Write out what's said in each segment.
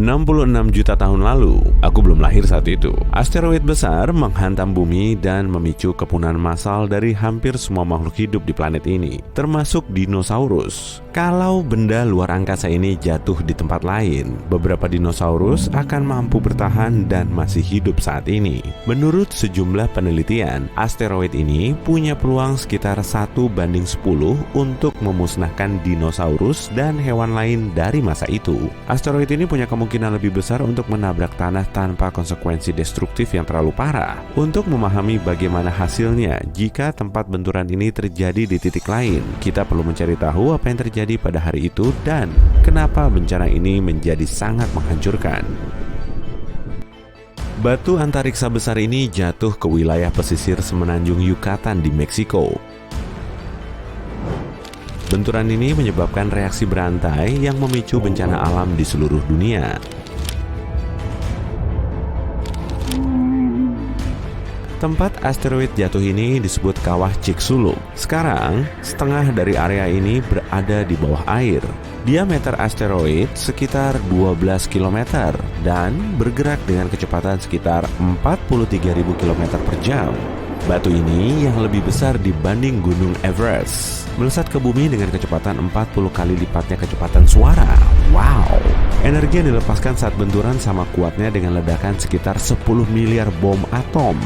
66 juta tahun lalu, aku belum lahir saat itu, asteroid besar menghantam bumi dan memicu kepunahan massal dari hampir semua makhluk hidup di planet ini, termasuk dinosaurus. Kalau benda luar angkasa ini jatuh di tempat lain, beberapa dinosaurus akan mampu bertahan dan masih hidup saat ini. Menurut sejumlah penelitian, asteroid ini punya peluang sekitar 1:10 untuk memusnahkan dinosaurus dan hewan lain dari masa itu. Asteroid ini punya kemungkinan lebih besar untuk menabrak tanah tanpa konsekuensi destruktif yang terlalu parah. Untuk memahami bagaimana hasilnya jika tempat benturan ini terjadi di titik lain, kita perlu mencari tahu apa yang terjadi pada hari itu dan kenapa bencana ini menjadi sangat menghancurkan. Batu antariksa besar ini jatuh ke wilayah pesisir semenanjung Yucatan di Meksiko. Benturan ini menyebabkan reaksi berantai yang memicu bencana alam di seluruh dunia. Tempat asteroid jatuh ini disebut Kawah Chicxulub. Sekarang, setengah dari area ini berada di bawah air. Diameter asteroid sekitar 12 km dan bergerak dengan kecepatan sekitar 43.000 km per jam. Batu ini yang lebih besar dibanding Gunung Everest melesat ke bumi dengan kecepatan 40 kali lipatnya kecepatan suara. Wow! Energi yang dilepaskan saat benturan sama kuatnya dengan ledakan sekitar 10 miliar bom atom.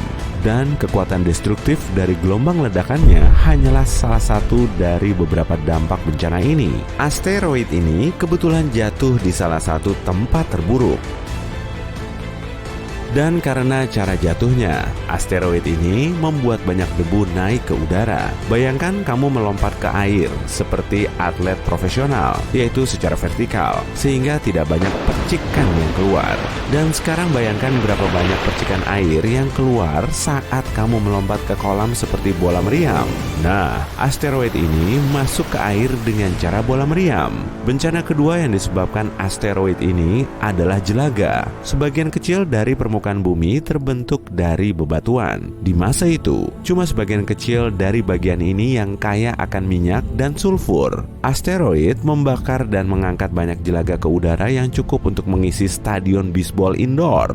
Dan kekuatan destruktif dari gelombang ledakannya hanyalah salah satu dari beberapa dampak bencana ini. Asteroid ini kebetulan jatuh di salah satu tempat terburuk. Dan karena cara jatuhnya, asteroid ini membuat banyak debu naik ke udara. Bayangkan kamu melompat ke air seperti atlet profesional, yaitu secara vertikal, sehingga tidak banyak percikan yang keluar. Dan sekarang bayangkan berapa banyak percikan air yang keluar saat kamu melompat ke kolam seperti bola meriam. Nah, asteroid ini masuk ke air dengan cara bola meriam. Bencana kedua yang disebabkan asteroid ini adalah jelaga. Sebagian kecil dari permukaan bumi terbentuk dari bebatuan. Di masa itu, cuma sebagian kecil dari bagian ini yang kaya akan minyak dan sulfur. Asteroid membakar dan mengangkat banyak jelaga ke udara yang cukup untuk mengisi stadion bisbol indoor.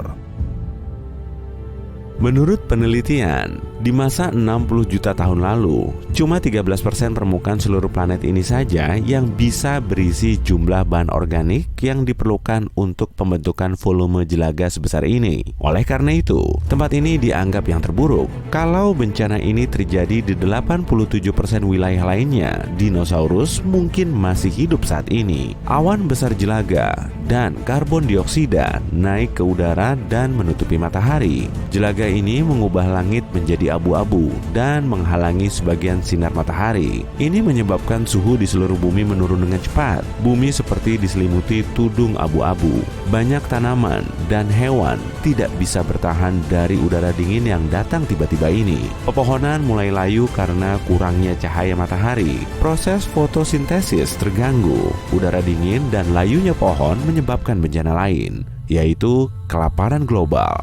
Menurut penelitian, di masa 60 juta tahun lalu, cuma 13% permukaan seluruh planet ini saja yang bisa berisi jumlah bahan organik yang diperlukan untuk pembentukan volume jelaga sebesar ini. Oleh karena itu, tempat ini dianggap yang terburuk. Kalau bencana ini terjadi di 87% wilayah lainnya, dinosaurus mungkin masih hidup saat ini. Awan besar jelaga dan karbon dioksida naik ke udara dan menutupi matahari. Jelaga ini mengubah langit menjadi abu-abu dan menghalangi sebagian sinar matahari. Ini menyebabkan suhu di seluruh bumi menurun dengan cepat. Bumi seperti diselimuti tudung abu-abu. Banyak tanaman dan hewan tidak bisa bertahan dari udara dingin yang datang tiba-tiba ini. Pepohonan mulai layu karena kurangnya cahaya matahari. Proses fotosintesis terganggu. Udara dingin dan layunya pohon menyebabkan bencana lain, yaitu kelaparan global.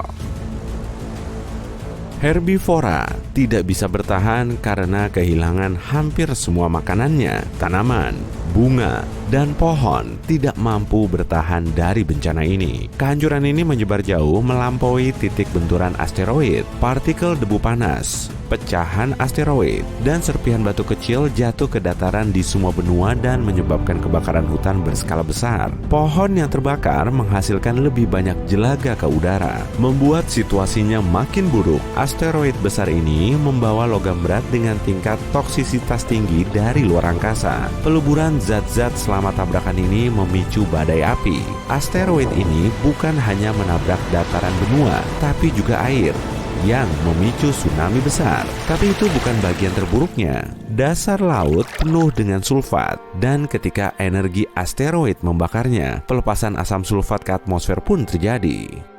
Herbivora tidak bisa bertahan karena kehilangan hampir semua makanannya. Tanaman, bunga, dan pohon tidak mampu bertahan dari bencana ini. Kehancuran ini menyebar jauh melampaui titik benturan asteroid. Partikel debu panas, pecahan asteroid, dan serpihan batu kecil jatuh ke dataran di semua benua dan menyebabkan kebakaran hutan berskala besar. Pohon yang terbakar menghasilkan lebih banyak jelaga ke udara, membuat situasinya makin buruk. Asteroid besar ini membawa logam berat dengan tingkat toksisitas tinggi dari luar angkasa. Peluburan zat-zat selama tabrakan ini memicu badai api. Asteroid ini bukan hanya menabrak dataran benua, tapi juga air, yang memicu tsunami besar. Tapi itu bukan bagian terburuknya. Dasar laut penuh dengan sulfat, dan ketika energi asteroid membakarnya, pelepasan asam sulfat ke atmosfer pun terjadi.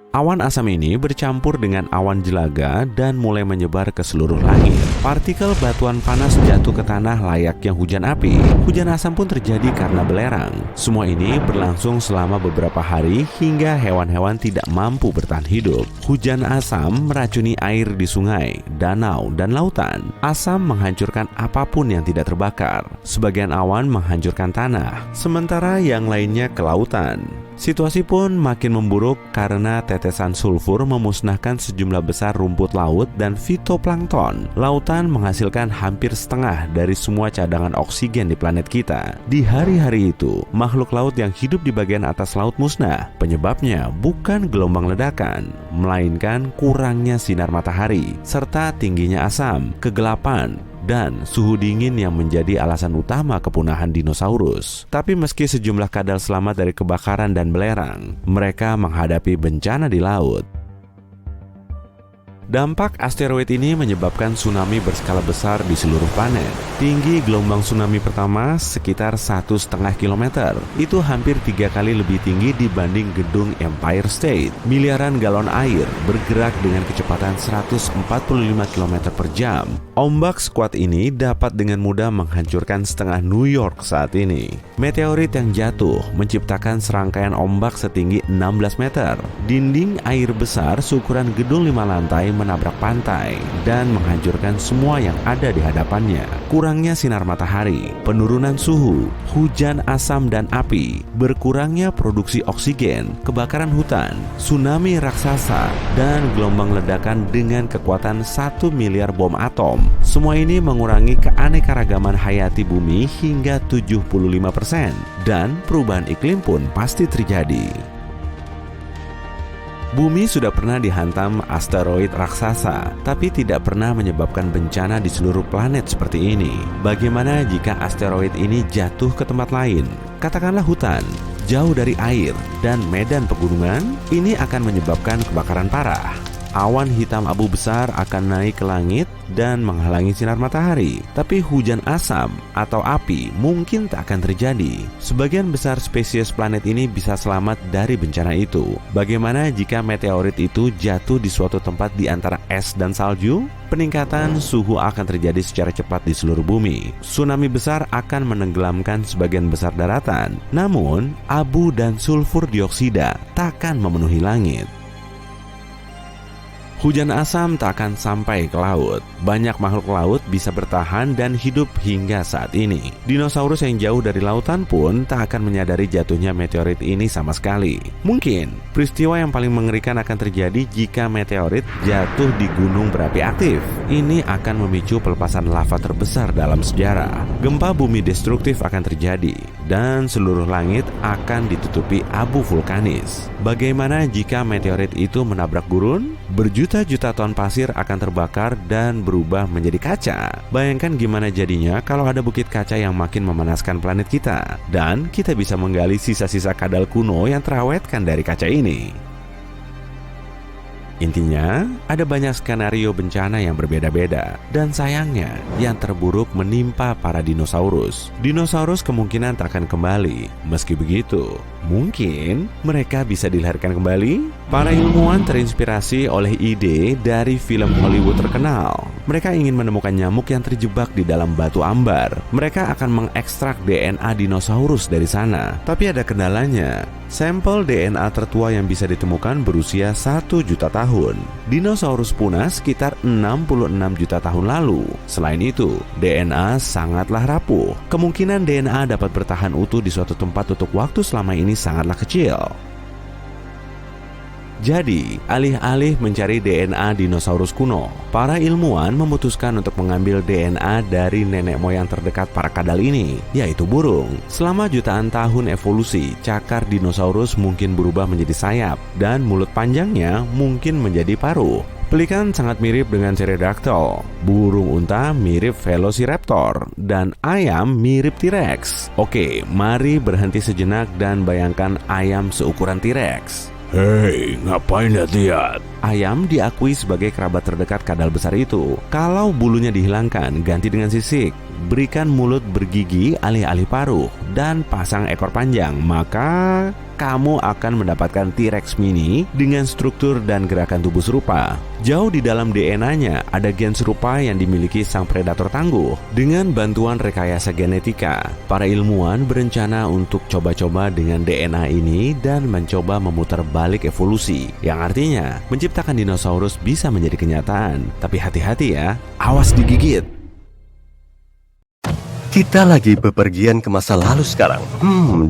Awan asam ini bercampur dengan awan jelaga dan mulai menyebar ke seluruh langit. Partikel batuan panas jatuh ke tanah layaknya hujan api. Hujan asam pun terjadi karena belerang. Semua ini berlangsung selama beberapa hari hingga hewan-hewan tidak mampu bertahan hidup. Hujan asam meracuni air di sungai, danau, dan lautan. Asam menghancurkan apapun yang tidak terbakar. Sebagian awan menghancurkan tanah, sementara yang lainnya ke lautan. Situasi pun makin memburuk karena tetesan sulfur memusnahkan sejumlah besar rumput laut dan fitoplankton. Lautan menghasilkan hampir setengah dari semua cadangan oksigen di planet kita. Di hari-hari itu, makhluk laut yang hidup di bagian atas laut musnah. Penyebabnya bukan gelombang ledakan, melainkan kurangnya sinar matahari, serta tingginya asam, kegelapan, dan suhu dingin yang menjadi alasan utama kepunahan dinosaurus. Tapi meski sejumlah kadal selamat dari kebakaran dan belerang, mereka menghadapi bencana di laut. Dampak asteroid ini menyebabkan tsunami berskala besar di seluruh planet. Tinggi gelombang tsunami pertama sekitar 1,5 km. Itu hampir 3 kali lebih tinggi dibanding gedung Empire State. Miliaran galon air bergerak dengan kecepatan 145 km per jam. Ombak sekuat ini dapat dengan mudah menghancurkan setengah New York saat ini. Meteorit yang jatuh menciptakan serangkaian ombak setinggi 16 meter. Dinding air besar seukuran gedung 5 lantai menabrak pantai dan menghancurkan semua yang ada di hadapannya. Kurangnya sinar matahari, penurunan suhu, hujan asam dan api, berkurangnya produksi oksigen, kebakaran hutan, tsunami raksasa, dan gelombang ledakan dengan kekuatan 1 miliar bom atom. Semua ini mengurangi keanekaragaman hayati bumi hingga 75%, dan perubahan iklim pun pasti terjadi. Bumi sudah pernah dihantam asteroid raksasa, tapi tidak pernah menyebabkan bencana di seluruh planet seperti ini. Bagaimana jika asteroid ini jatuh ke tempat lain? Katakanlah hutan, jauh dari air, dan medan pegunungan, ini akan menyebabkan kebakaran parah. Awan hitam abu besar akan naik ke langit dan menghalangi sinar matahari. Tapi hujan asam atau api mungkin tak akan terjadi. Sebagian besar spesies planet ini bisa selamat dari bencana itu. Bagaimana jika meteorit itu jatuh di suatu tempat di antara es dan salju? Peningkatan suhu akan terjadi secara cepat di seluruh bumi. Tsunami besar akan menenggelamkan sebagian besar daratan. Namun, abu dan sulfur dioksida takkan memenuhi langit. Hujan asam tak akan sampai ke laut. Banyak makhluk laut bisa bertahan dan hidup hingga saat ini. Dinosaurus yang jauh dari lautan pun tak akan menyadari jatuhnya meteorit ini sama sekali. Mungkin peristiwa yang paling mengerikan akan terjadi jika meteorit jatuh di gunung berapi aktif. Ini akan memicu pelepasan lava terbesar dalam sejarah. Gempa bumi destruktif akan terjadi dan seluruh langit akan ditutupi abu vulkanis. Bagaimana jika meteorit itu menabrak gurun? Berjuta-juta ton pasir akan terbakar dan berubah menjadi kaca. Bayangkan gimana jadinya kalau ada bukit kaca yang makin memanaskan planet kita. Dan kita bisa menggali sisa-sisa kadal kuno yang terawetkan dari kaca ini. Intinya, ada banyak skenario bencana yang berbeda-beda. Dan sayangnya, yang terburuk menimpa para dinosaurus. Dinosaurus kemungkinan tak akan kembali. Meski begitu, mungkin mereka bisa dilahirkan kembali. Para ilmuwan terinspirasi oleh ide dari film Hollywood terkenal. Mereka ingin menemukan nyamuk yang terjebak di dalam batu ambar. Mereka akan mengekstrak DNA dinosaurus dari sana. Tapi ada kendalanya. Sampel DNA tertua yang bisa ditemukan berusia 1 juta tahun. Dinosaurus punah sekitar 66 juta tahun lalu. Selain itu, DNA sangatlah rapuh. Kemungkinan DNA dapat bertahan utuh di suatu tempat untuk waktu selama ini sangatlah kecil. Jadi, alih-alih mencari DNA dinosaurus kuno, para ilmuwan memutuskan untuk mengambil DNA dari nenek moyang terdekat para kadal ini, yaitu burung. Selama jutaan tahun evolusi, cakar dinosaurus mungkin berubah menjadi sayap, dan mulut panjangnya mungkin menjadi paruh. Pelikan sangat mirip dengan Pterodactyl, burung unta mirip Velociraptor, dan ayam mirip T-Rex. Oke, mari berhenti sejenak dan bayangkan ayam seukuran T-Rex. Hei, ngapain lihat-lihat? Ayam diakui sebagai kerabat terdekat kadal besar itu. Kalau bulunya dihilangkan, ganti dengan sisik. Berikan mulut bergigi alih-alih paruh, dan pasang ekor panjang, maka kamu akan mendapatkan T-Rex mini dengan struktur dan gerakan tubuh serupa. Jauh di dalam DNA-nya ada gen serupa yang dimiliki sang predator tangguh. Dengan bantuan rekayasa genetika, para ilmuwan berencana untuk coba-coba dengan DNA ini dan mencoba memutar balik evolusi, yang artinya menciptakan dinosaurus bisa menjadi kenyataan. Tapi hati-hati ya, awas digigit. Kita lagi bepergian ke masa lalu sekarang.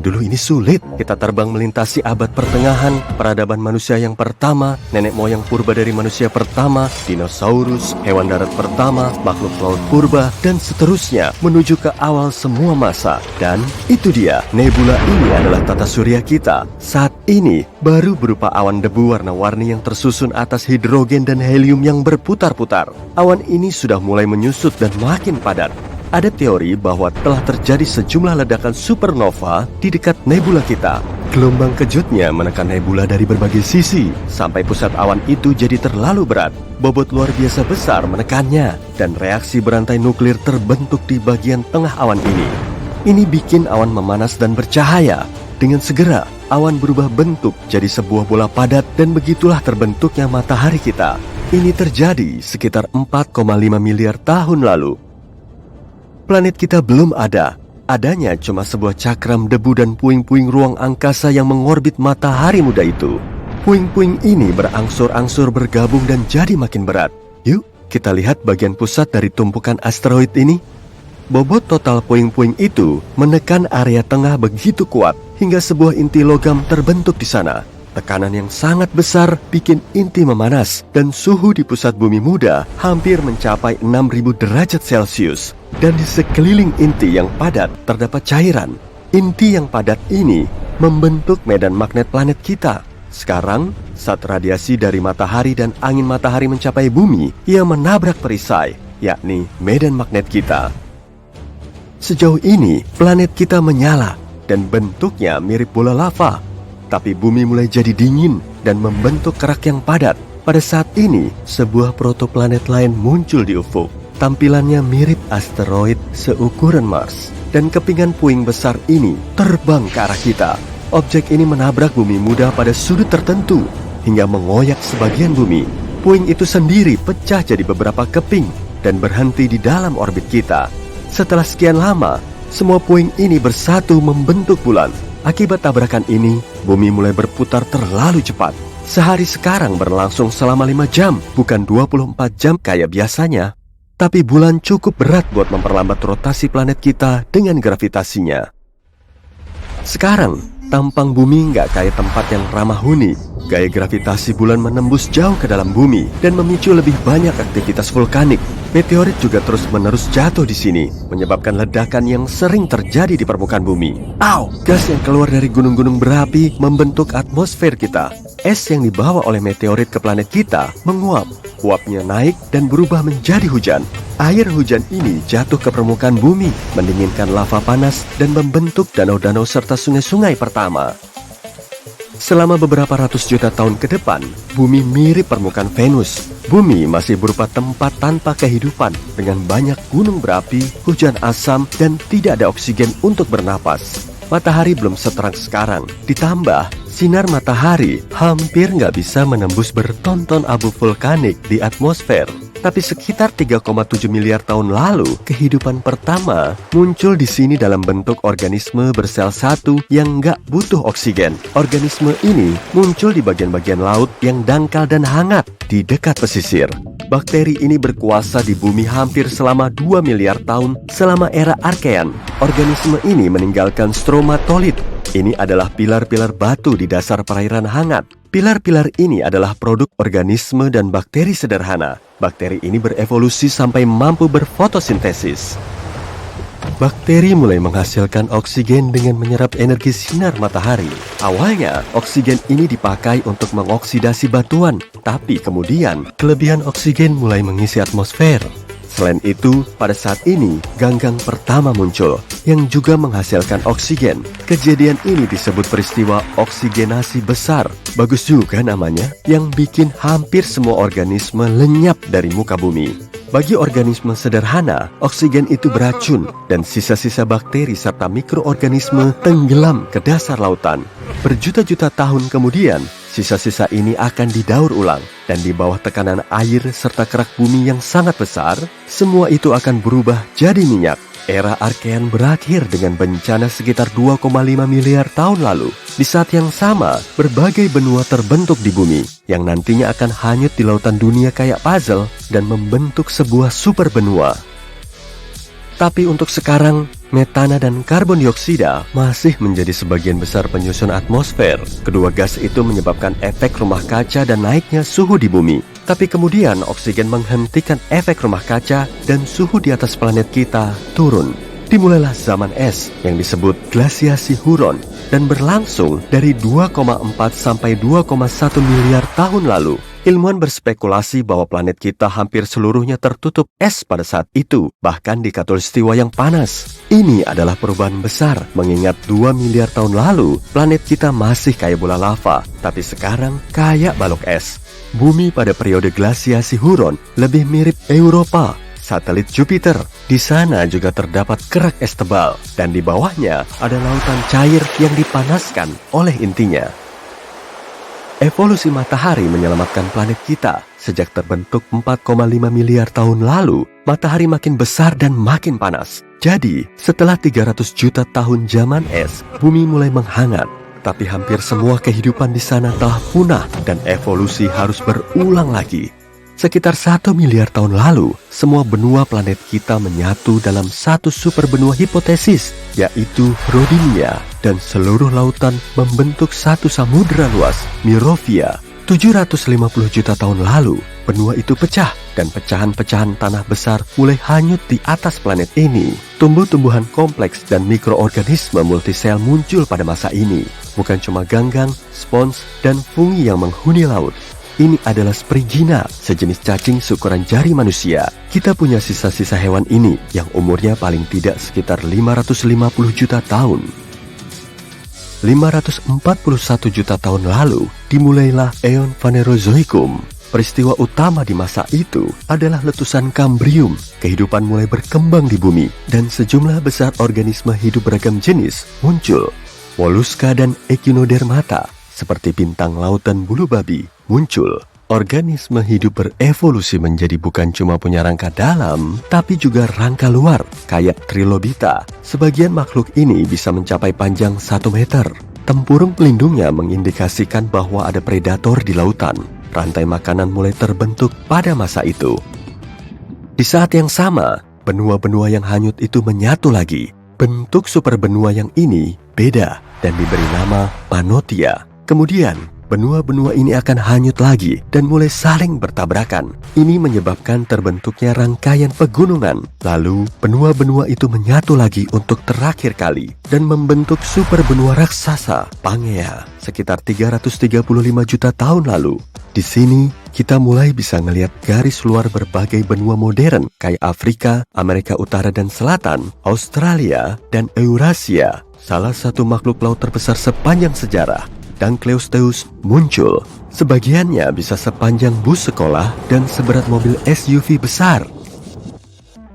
Dulu ini sulit. Kita terbang melintasi abad pertengahan, peradaban manusia yang pertama, nenek moyang purba dari manusia pertama, dinosaurus, hewan darat pertama, makhluk laut purba, dan seterusnya menuju ke awal semua masa. Dan itu dia, nebula ini adalah tata surya kita. Saat ini baru berupa awan debu warna-warni yang tersusun atas hidrogen dan helium yang berputar-putar. Awan ini sudah mulai menyusut dan makin padat. Ada teori bahwa telah terjadi sejumlah ledakan supernova di dekat nebula kita. Gelombang kejutnya menekan nebula dari berbagai sisi, sampai pusat awan itu jadi terlalu berat. Bobot luar biasa besar menekannya, dan reaksi berantai nuklir terbentuk di bagian tengah awan ini. Ini bikin awan memanas dan bercahaya. Dengan segera, awan berubah bentuk jadi sebuah bola padat dan begitulah terbentuknya matahari kita. Ini terjadi sekitar 4,5 miliar tahun lalu. Planet kita belum ada. Adanya cuma sebuah cakram debu dan puing-puing ruang angkasa yang mengorbit matahari muda itu. Puing-puing ini berangsur-angsur bergabung dan jadi makin berat. Yuk, kita lihat bagian pusat dari tumpukan asteroid ini. Bobot total puing-puing itu menekan area tengah begitu kuat hingga sebuah inti logam terbentuk di sana. Tekanan yang sangat besar bikin inti memanas dan suhu di pusat bumi muda hampir mencapai 6.000 derajat Celcius. Dan di sekeliling inti yang padat terdapat cairan. Inti yang padat ini membentuk medan magnet planet kita. Sekarang, saat radiasi dari matahari dan angin matahari mencapai bumi, ia menabrak perisai, yakni medan magnet kita. Sejauh ini, planet kita menyala dan bentuknya mirip bola lava. Tapi bumi mulai jadi dingin dan membentuk kerak yang padat. Pada saat ini, sebuah protoplanet lain muncul di ufuk. Tampilannya mirip asteroid seukuran Mars. Dan kepingan puing besar ini terbang ke arah kita. Objek ini menabrak bumi muda pada sudut tertentu hingga mengoyak sebagian bumi. Puing itu sendiri pecah jadi beberapa keping dan berhenti di dalam orbit kita. Setelah sekian lama, semua puing ini bersatu membentuk bulan. Akibat tabrakan ini, bumi mulai berputar terlalu cepat. Sehari sekarang berlangsung selama 5 jam, bukan 24 jam kayak biasanya. Tapi bulan cukup berat buat memperlambat rotasi planet kita dengan gravitasinya. Sekarang, tampang bumi nggak kayak tempat yang ramah huni. Gaya gravitasi bulan menembus jauh ke dalam bumi dan memicu lebih banyak aktivitas vulkanik. Meteorit juga terus-menerus jatuh di sini, menyebabkan ledakan yang sering terjadi di permukaan bumi. Gas yang keluar dari gunung-gunung berapi membentuk atmosfer kita. Es yang dibawa oleh meteorit ke planet kita menguap. Uapnya naik dan berubah menjadi hujan. Air hujan ini jatuh ke permukaan bumi, mendinginkan lava panas dan membentuk danau-danau serta sungai-sungai pertama. Selama beberapa ratus juta tahun ke depan, bumi mirip permukaan Venus. Bumi masih berupa tempat tanpa kehidupan dengan banyak gunung berapi, hujan asam, dan tidak ada oksigen untuk bernapas. Matahari belum seterang sekarang. Ditambah, sinar matahari hampir nggak bisa menembus bertonton abu vulkanik di atmosfer. Tapi sekitar 3,7 miliar tahun lalu, kehidupan pertama muncul di sini dalam bentuk organisme bersel satu yang nggak butuh oksigen. Organisme ini muncul di bagian-bagian laut yang dangkal dan hangat di dekat pesisir. Bakteri ini berkuasa di bumi hampir selama 2 miliar tahun selama era Archean. Organisme ini meninggalkan stromatolit. Ini adalah pilar-pilar batu di dasar perairan hangat. Pilar-pilar ini adalah produk organisme dan bakteri sederhana. Bakteri ini berevolusi sampai mampu berfotosintesis. Bakteri mulai menghasilkan oksigen dengan menyerap energi sinar matahari. Awalnya, oksigen ini dipakai untuk mengoksidasi batuan, tapi kemudian kelebihan oksigen mulai mengisi atmosfer. Selain itu, pada saat ini, ganggang pertama muncul, yang juga menghasilkan oksigen. Kejadian ini disebut peristiwa oksigenasi besar. Bagus juga namanya, yang bikin hampir semua organisme lenyap dari muka bumi. Bagi organisme sederhana, oksigen itu beracun, dan sisa-sisa bakteri serta mikroorganisme tenggelam ke dasar lautan. Berjuta-juta tahun kemudian, sisa-sisa ini akan didaur ulang, dan di bawah tekanan air serta kerak bumi yang sangat besar, semua itu akan berubah jadi minyak. Era Archean berakhir dengan bencana sekitar 2,5 miliar tahun lalu. Di saat yang sama, berbagai benua terbentuk di bumi, yang nantinya akan hanyut di lautan dunia kayak puzzle dan membentuk sebuah super benua. Tapi untuk sekarang, metana dan karbon dioksida masih menjadi sebagian besar penyusun atmosfer. Kedua gas itu menyebabkan efek rumah kaca dan naiknya suhu di bumi. Tapi kemudian oksigen menghentikan efek rumah kaca dan suhu di atas planet kita turun. Dimulailah zaman es yang disebut glasiasi Huron dan berlangsung dari 2,4 sampai 2,1 miliar tahun lalu. Ilmuwan berspekulasi bahwa planet kita hampir seluruhnya tertutup es pada saat itu, bahkan di khatulistiwa yang panas. Ini adalah perubahan besar, mengingat 2 miliar tahun lalu, planet kita masih kayak bola lava, tapi sekarang kayak balok es. Bumi pada periode glasiasi Huron lebih mirip Eropa, satelit Jupiter. Di sana juga terdapat kerak es tebal, dan di bawahnya ada lautan cair yang dipanaskan oleh intinya. Evolusi matahari menyelamatkan planet kita. Sejak terbentuk 4,5 miliar tahun lalu, matahari makin besar dan makin panas. Jadi, setelah 300 juta tahun zaman es, bumi mulai menghangat. Tapi hampir semua kehidupan di sana telah punah dan evolusi harus berulang lagi. Sekitar 1 miliar tahun lalu, semua benua planet kita menyatu dalam satu super benua hipotesis, yaitu Rodinia, dan seluruh lautan membentuk satu samudera luas, Mirovia. 750 juta tahun lalu, benua itu pecah, dan pecahan-pecahan tanah besar mulai hanyut di atas planet ini. Tumbuh-tumbuhan kompleks dan mikroorganisme multisel muncul pada masa ini. Bukan cuma ganggang, spons, dan fungi yang menghuni laut. Ini adalah Sprigina, sejenis cacing seukuran jari manusia. Kita punya sisa-sisa hewan ini yang umurnya paling tidak sekitar 550 juta tahun. 541 juta tahun lalu, dimulailah Eon Phanerozoikum. Peristiwa utama di masa itu adalah letusan Kambrium. Kehidupan mulai berkembang di bumi, dan sejumlah besar organisme hidup beragam jenis muncul. Moluska dan Echinodermata, seperti bintang laut dan bulu babi, muncul. Organisme hidup berevolusi menjadi bukan cuma punya rangka dalam, tapi juga rangka luar, kayak Trilobita. Sebagian makhluk ini bisa mencapai panjang 1 meter. Tempurung pelindungnya mengindikasikan bahwa ada predator di lautan. Rantai makanan mulai terbentuk pada masa itu. Di saat yang sama, benua-benua yang hanyut itu menyatu lagi. Bentuk super benua yang ini beda dan diberi nama Pannotia. Kemudian, benua-benua ini akan hanyut lagi dan mulai saling bertabrakan. Ini menyebabkan terbentuknya rangkaian pegunungan. Lalu, benua-benua itu menyatu lagi untuk terakhir kali dan membentuk super benua raksasa, Pangea, sekitar 335 juta tahun lalu. Di sini, kita mulai bisa ngelihat garis luar berbagai benua modern kayak Afrika, Amerika Utara dan Selatan, Australia, dan Eurasia. Salah satu makhluk laut terbesar sepanjang sejarah, Dunkleosteus, muncul. Sebagiannya bisa sepanjang bus sekolah dan seberat mobil SUV besar.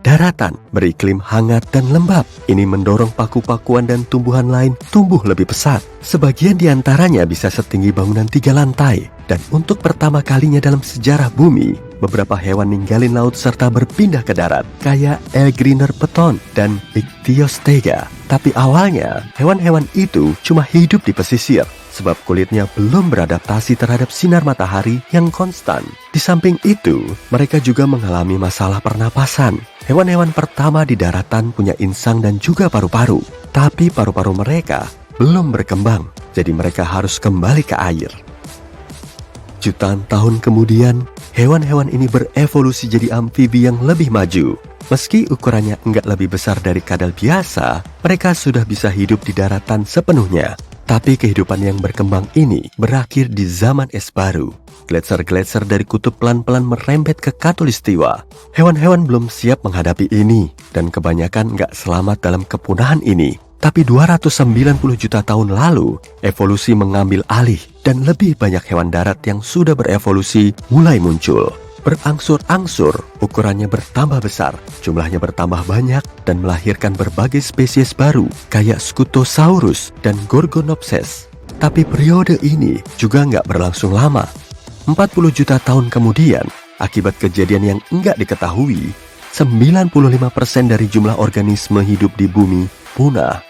Daratan beriklim hangat dan lembab. Ini mendorong paku-pakuan dan tumbuhan lain tumbuh lebih pesat. Sebagian di antaranya bisa setinggi bangunan 3 lantai. Dan untuk pertama kalinya dalam sejarah bumi, beberapa hewan ninggalin laut serta berpindah ke darat, kayak Elgriner Peton dan Ichthyostega. Tapi awalnya, hewan-hewan itu cuma hidup di pesisir, sebab kulitnya belum beradaptasi terhadap sinar matahari yang konstan. Di samping itu, mereka juga mengalami masalah pernapasan. Hewan-hewan pertama di daratan punya insang dan juga paru-paru, tapi paru-paru mereka belum berkembang, jadi mereka harus kembali ke air. Jutaan tahun kemudian, hewan-hewan ini berevolusi jadi amfibi yang lebih maju. Meski ukurannya enggak lebih besar dari kadal biasa, mereka sudah bisa hidup di daratan sepenuhnya. Tapi kehidupan yang berkembang ini berakhir di zaman es baru. Gletser-gletser dari kutub pelan-pelan merembet ke khatulistiwa. Hewan-hewan belum siap menghadapi ini, dan kebanyakan nggak selamat dalam kepunahan ini. Tapi 290 juta tahun lalu, evolusi mengambil alih, dan lebih banyak hewan darat yang sudah berevolusi mulai muncul. Berangsur-angsur, ukurannya bertambah besar, jumlahnya bertambah banyak, dan melahirkan berbagai spesies baru, kayak Scutosaurus dan Gorgonopses. Tapi periode ini juga nggak berlangsung lama. 40 juta tahun kemudian, akibat kejadian yang nggak diketahui, 95% dari jumlah organisme hidup di bumi punah.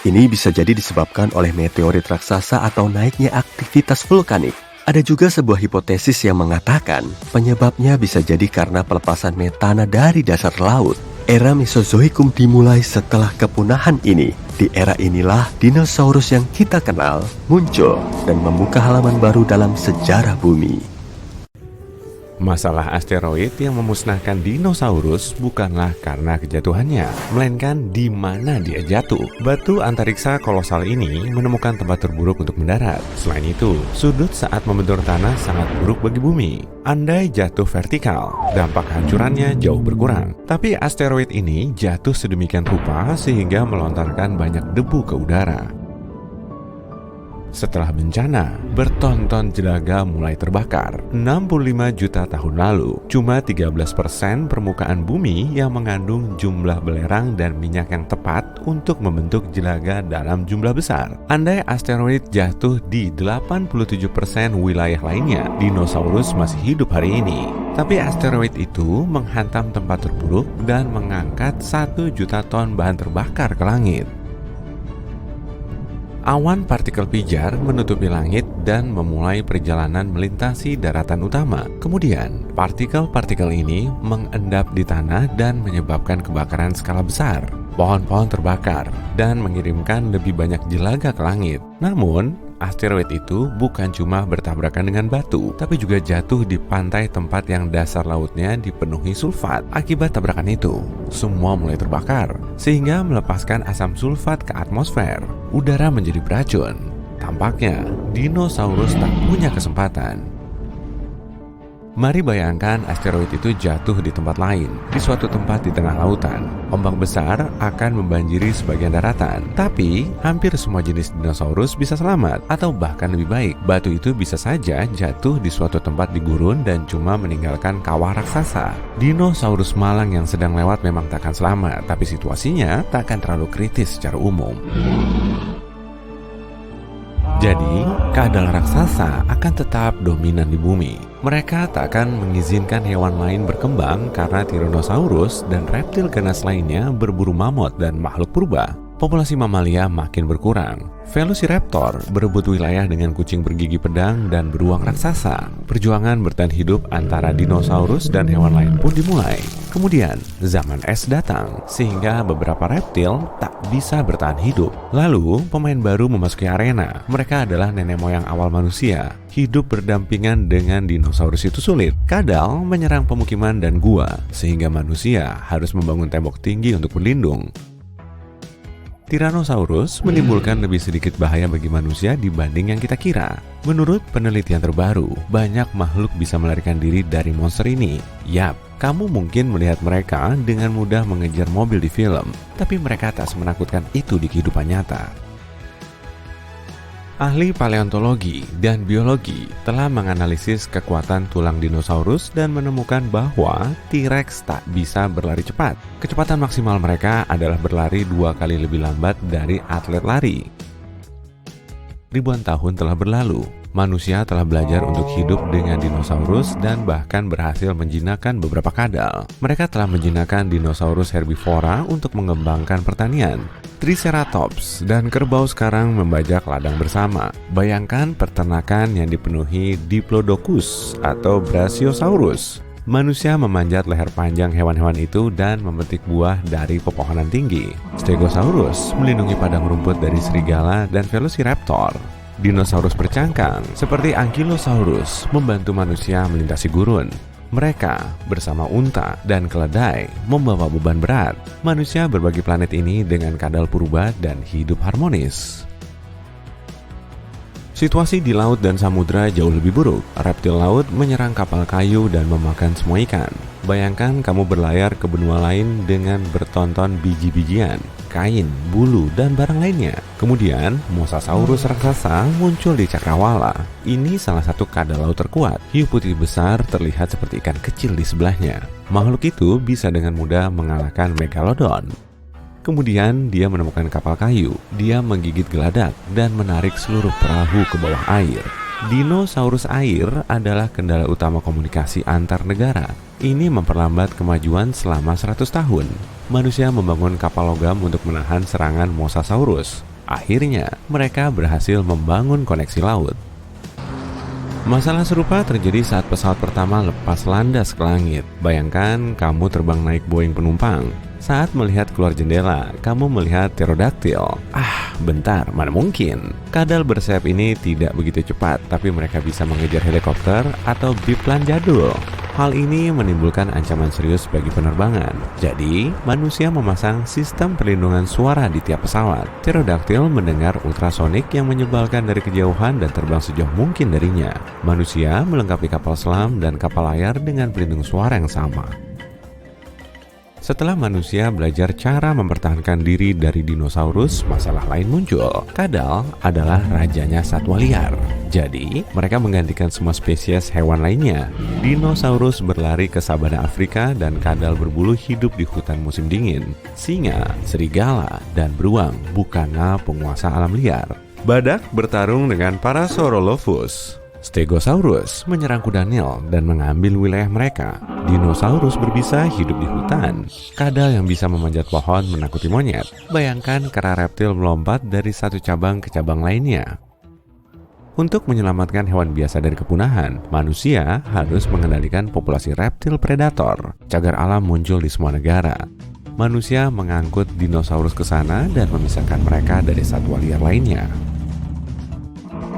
Ini bisa jadi disebabkan oleh meteorit raksasa atau naiknya aktivitas vulkanik. Ada juga sebuah hipotesis yang mengatakan penyebabnya bisa jadi karena pelepasan metana dari dasar laut. Era Mesozoikum dimulai setelah kepunahan ini. Di era inilah dinosaurus yang kita kenal muncul dan membuka halaman baru dalam sejarah bumi. Masalah asteroid yang memusnahkan dinosaurus bukanlah karena kejatuhannya, melainkan di mana dia jatuh. Batu antariksa kolosal ini menemukan tempat terburuk untuk mendarat. Selain itu, sudut saat membentur tanah sangat buruk bagi bumi. Andai jatuh vertikal, dampak hancurannya jauh berkurang. Tapi asteroid ini jatuh sedemikian rupa sehingga melontarkan banyak debu ke udara. Setelah bencana, bertonton jelaga mulai terbakar. 65 juta tahun lalu, cuma 13% permukaan bumi yang mengandung jumlah belerang dan minyak yang tepat untuk membentuk jelaga dalam jumlah besar. Andai asteroid jatuh di 87% wilayah lainnya, dinosaurus masih hidup hari ini. Tapi asteroid itu menghantam tempat terburuk dan mengangkat 1 juta ton bahan terbakar ke langit. Awan partikel pijar menutupi langit dan memulai perjalanan melintasi daratan utama. Kemudian, partikel-partikel ini mengendap di tanah dan menyebabkan kebakaran skala besar. Pohon-pohon terbakar dan mengirimkan lebih banyak jelaga ke langit. Namun, asteroid itu bukan cuma bertabrakan dengan batu, tapi juga jatuh di pantai tempat yang dasar lautnya dipenuhi sulfat. Akibat tabrakan itu, semua mulai terbakar, sehingga melepaskan asam sulfat ke atmosfer. Udara menjadi beracun. Tampaknya, dinosaurus tak punya kesempatan. Mari bayangkan asteroid itu jatuh di tempat lain, di suatu tempat di tengah lautan. Ombak besar akan membanjiri sebagian daratan, tapi hampir semua jenis dinosaurus bisa selamat, atau bahkan lebih baik, batu itu bisa saja jatuh di suatu tempat di gurun dan cuma meninggalkan kawah raksasa. Dinosaurus malang yang sedang lewat memang tak akan selamat, tapi situasinya tak akan terlalu kritis secara umum. Jadi, keadaan raksasa akan tetap dominan di bumi. Mereka tak akan mengizinkan hewan lain berkembang karena Tyrannosaurus dan reptil ganas lainnya berburu mamut dan makhluk purba. Populasi mamalia makin berkurang. Velociraptor berebut wilayah dengan kucing bergigi pedang dan beruang raksasa. Perjuangan bertahan hidup antara dinosaurus dan hewan lain pun dimulai. Kemudian, zaman es datang, sehingga beberapa reptil tak bisa bertahan hidup. Lalu, pemain baru memasuki arena. Mereka adalah nenek moyang awal manusia. Hidup berdampingan dengan dinosaurus itu sulit. Kadal menyerang pemukiman dan gua, sehingga manusia harus membangun tembok tinggi untuk berlindung. Tyrannosaurus menimbulkan lebih sedikit bahaya bagi manusia dibanding yang kita kira. Menurut penelitian terbaru, banyak makhluk bisa melarikan diri dari monster ini. Yap, kamu mungkin melihat mereka dengan mudah mengejar mobil di film, tapi mereka tak semenakutkan itu di kehidupan nyata. Ahli paleontologi dan biologi telah menganalisis kekuatan tulang dinosaurus dan menemukan bahwa T-Rex tak bisa berlari cepat. Kecepatan maksimal mereka adalah berlari 2 kali lebih lambat dari atlet lari. Ribuan tahun telah berlalu, manusia telah belajar untuk hidup dengan dinosaurus dan bahkan berhasil menjinakkan beberapa kadal. Mereka telah menjinakkan dinosaurus herbivora untuk mengembangkan pertanian. Triceratops dan kerbau sekarang membajak ladang bersama. Bayangkan peternakan yang dipenuhi Diplodocus atau Brachiosaurus. Manusia memanjat leher panjang hewan-hewan itu dan memetik buah dari pepohonan tinggi. Stegosaurus melindungi padang rumput dari serigala dan Velociraptor. Dinosaurus bercangkang seperti Ankylosaurus membantu manusia melintasi gurun. Mereka bersama unta dan keledai membawa beban berat. Manusia berbagi planet ini dengan kadal purba dan hidup harmonis. Situasi di laut dan samudra jauh lebih buruk. Reptil laut menyerang kapal kayu dan memakan semua ikan. Bayangkan kamu berlayar ke benua lain dengan bertonton biji-bijian, kain, bulu, dan barang lainnya. Kemudian, Mosasaurus raksasa muncul di cakrawala. Ini salah satu kadal laut terkuat. Hiu putih besar terlihat seperti ikan kecil di sebelahnya. Makhluk itu bisa dengan mudah mengalahkan Megalodon. Kemudian dia menemukan kapal kayu. Dia menggigit geladak dan menarik seluruh perahu ke bawah air. Dinosaurus air adalah kendala utama komunikasi antar negara. Ini memperlambat kemajuan selama 100 tahun. Manusia membangun kapal logam untuk menahan serangan Mosasaurus. Akhirnya, mereka berhasil membangun koneksi laut. Masalah serupa terjadi saat pesawat pertama lepas landas ke langit. Bayangkan kamu terbang naik Boeing penumpang. Saat melihat keluar jendela, kamu melihat pterodaktil. Bentar, mana mungkin? Kadal bersayap ini tidak begitu cepat, tapi mereka bisa mengejar helikopter atau biplan jadul. Hal ini menimbulkan ancaman serius bagi penerbangan. Jadi, manusia memasang sistem perlindungan suara di tiap pesawat. Pterodaktil mendengar ultrasonik yang menyebalkan dari kejauhan dan terbang sejauh mungkin darinya. Manusia melengkapi kapal selam dan kapal layar dengan pelindung suara yang sama. Setelah manusia belajar cara mempertahankan diri dari dinosaurus, masalah lain muncul. Kadal adalah rajanya satwa liar. Jadi, mereka menggantikan semua spesies hewan lainnya. Dinosaurus berlari ke sabana Afrika dan kadal berbulu hidup di hutan musim dingin. Singa, serigala, dan beruang bukanlah penguasa alam liar. Badak bertarung dengan Parasaurolophus. Stegosaurus menyerang kuda Nil dan mengambil wilayah mereka. Dinosaurus berbisa hidup di hutan. Kadal yang bisa memanjat pohon menakuti monyet. Bayangkan kera reptil melompat dari satu cabang ke cabang lainnya. Untuk menyelamatkan hewan biasa dari kepunahan, manusia harus mengendalikan populasi reptil predator. Cagar alam muncul di semua negara. Manusia mengangkut dinosaurus ke sana dan memisahkan mereka dari satwa liar lainnya.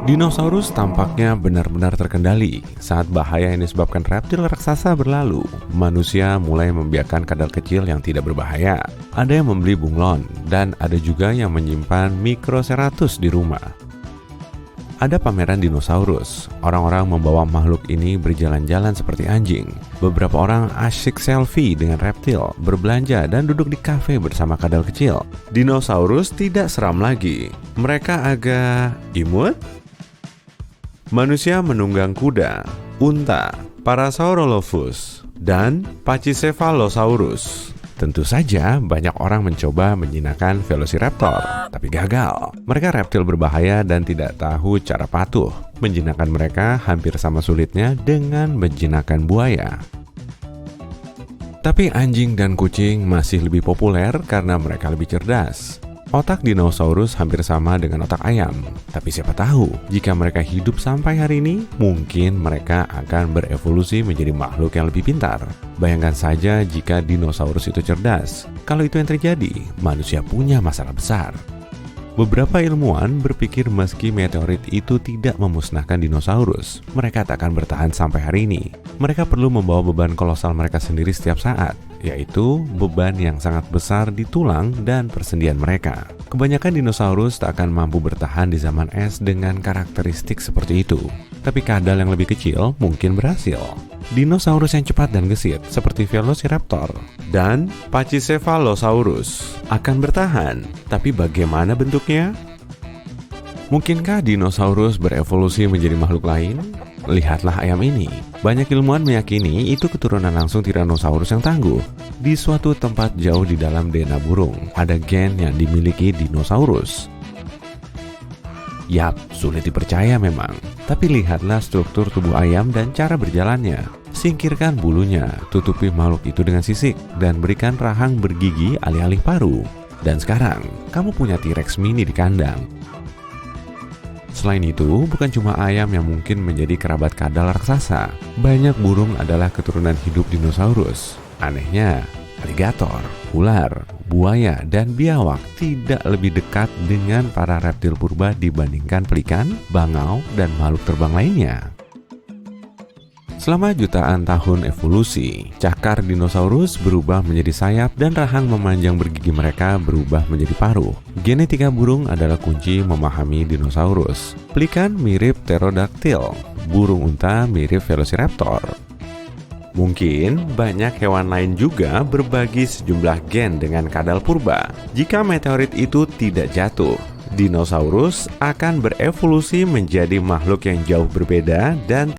Dinosaurus tampaknya benar-benar terkendali. Saat bahaya yang disebabkan reptil raksasa berlalu, manusia mulai membiarkan kadal kecil yang tidak berbahaya. Ada yang membeli bunglon, dan ada juga yang menyimpan Microceratus di rumah. Ada pameran dinosaurus. Orang-orang membawa makhluk ini berjalan-jalan seperti anjing. Beberapa orang asyik selfie dengan reptil, berbelanja, dan duduk di kafe bersama kadal kecil. Dinosaurus tidak seram lagi. Mereka agak imut. Manusia menunggang kuda, unta, Parasaurolophus, dan Pachycephalosaurus. Tentu saja banyak orang mencoba menjinakkan Velociraptor, tapi gagal. Mereka reptil berbahaya dan tidak tahu cara patuh. Menjinakkan mereka hampir sama sulitnya dengan menjinakkan buaya. Tapi anjing dan kucing masih lebih populer karena mereka lebih cerdas. Otak dinosaurus hampir sama dengan otak ayam. Tapi siapa tahu, jika mereka hidup sampai hari ini, mungkin mereka akan berevolusi menjadi makhluk yang lebih pintar. Bayangkan saja jika dinosaurus itu cerdas. Kalau itu yang terjadi, manusia punya masalah besar. Beberapa ilmuwan berpikir meski meteorit itu tidak memusnahkan dinosaurus, mereka tak akan bertahan sampai hari ini. Mereka perlu membawa beban kolosal mereka sendiri setiap saat, yaitu beban yang sangat besar di tulang dan persendian mereka. Kebanyakan dinosaurus tak akan mampu bertahan di zaman es dengan karakteristik seperti itu. Tapi kadal yang lebih kecil mungkin berhasil. Dinosaurus yang cepat dan gesit seperti Velociraptor dan Pachycephalosaurus akan bertahan. Tapi bagaimana bentuknya? Mungkinkah dinosaurus berevolusi menjadi makhluk lain? Lihatlah ayam ini. Banyak ilmuwan meyakini itu keturunan langsung Tyrannosaurus yang tangguh. Di suatu tempat jauh di dalam DNA burung, ada gen yang dimiliki dinosaurus. Yap, sulit dipercaya memang. Tapi lihatlah struktur tubuh ayam dan cara berjalannya. Singkirkan bulunya, tutupi makhluk itu dengan sisik, dan berikan rahang bergigi alih-alih paru. Dan sekarang, kamu punya T-Rex mini di kandang. Selain itu, bukan cuma ayam yang mungkin menjadi kerabat kadal raksasa. Banyak burung adalah keturunan hidup dinosaurus. Anehnya, aligator, ular, buaya, dan biawak tidak lebih dekat dengan para reptil purba dibandingkan pelikan, bangau, dan makhluk terbang lainnya. Selama jutaan tahun evolusi, cakar dinosaurus berubah menjadi sayap dan rahang memanjang bergigi mereka berubah menjadi paruh. Genetika burung adalah kunci memahami dinosaurus. Pelikan mirip pterodaktil, burung unta mirip Velociraptor. Mungkin banyak hewan lain juga berbagi sejumlah gen dengan kadal purba. Jika meteorit itu tidak jatuh, dinosaurus akan berevolusi menjadi makhluk yang jauh berbeda dan